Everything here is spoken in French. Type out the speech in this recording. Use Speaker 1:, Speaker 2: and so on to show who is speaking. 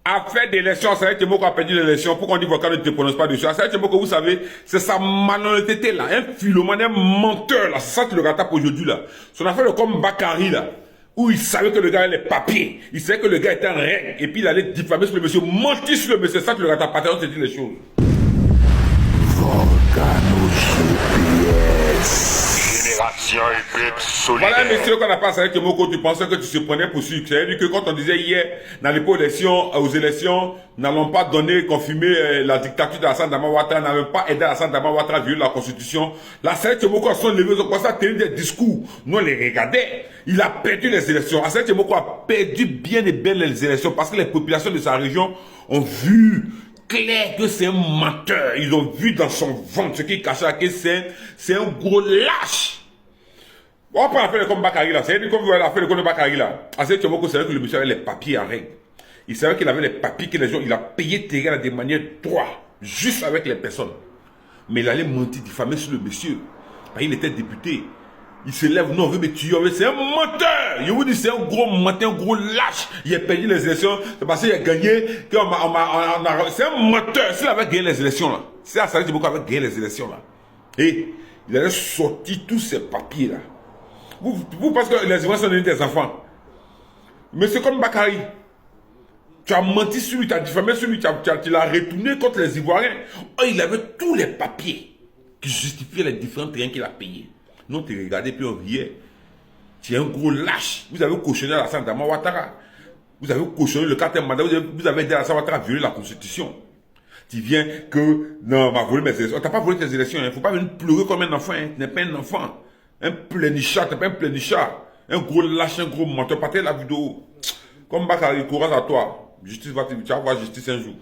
Speaker 1: Affaire d'élection, Alassane Témoko a perdu l'élection. Pourquoi on dit Volcan ne te prononce pas dessus? Alassane Témoko, vous savez, c'est sa malhonnêteté là, un philomane, un menteur là, c'est ça qui le rattrape aujourd'hui là. Son affaire de comme Bakary là, où il savait que le gars avait les papiers, il savait que le gars était en règle, et puis il allait diffamer sur le monsieur, mentir sur le monsieur, c'est ça qui le rattrape. Patron te dit les choses.
Speaker 2: Volcano GPS.
Speaker 3: Génération Hip solidaire.
Speaker 1: Voilà un monsieur qu'on a passé avec Témoko, tu pensais que tu se prenais pour sucre. C'est-à-dire que quand on disait hier, n'allez pas aux élections, n'allons pas donner, confirmer la dictature d'Alassane Dramane Ouattara, n'allons pas aider Alassane Dramane Ouattara à violer la constitution. Là, c'est Témoko à son levé, ils ont commencé à tenir des discours. Nous, on les regardait. Il a perdu les élections. Alassane Témoko a perdu bien et bien les élections parce que les populations de sa région ont vu clair que c'est un menteur. Ils ont vu dans son ventre ce qui cachait que c'est un gros lâche. On prend l'affaire de comme Bakary là. C'est-à-dire qu'on voit l'affaire de comme Bakary là. Alassane Témoko savait que le monsieur avait les papiers en règle. Il savait qu'il avait les papiers que les gens, il a payé terrain de manière droite, juste avec les personnes. Mais il allait mentir, diffamer sur le monsieur. Il était député. Il se lève, non, on veut me tuer, c'est un menteur. Je vous dis, c'est un gros menteur, un gros lâche. Il a perdu les élections, c'est parce qu'il a gagné, c'est un menteur. S'il avait gagné les élections là, c'est Alassane Témoko avait gagné les élections là. Et il allait sortir tous ces papiers là. Vous pensez que les Ivoiriens sont devenus des enfants. Mais c'est comme Bakary. Tu as menti sur lui, tu as diffamé sur lui, tu l'as retourné contre les Ivoiriens. Oh, il avait tous les papiers qui justifiaient les différents terrains qu'il a payés. Nous, on te regardait puis on riait. Tu es un gros lâche. Vous avez cautionné Alassane Dramane Ouattara. Vous avez cautionné le 4e mandat. Vous avez aidé Alassane Ouattara à violer la Constitution. Tu viens que, non, on m'a volé mes élections. On t'a pas volé tes élections. Il ne faut pas venir pleurer comme un enfant. Hein. Tu n'es pas un enfant. Un pleinichard, tu n'es pas un pleinichard. Un gros lâche, un gros menteur. Partez la vidéo. Comme Bakary, courage à toi. Justice va te, tu vas voir justice un jour.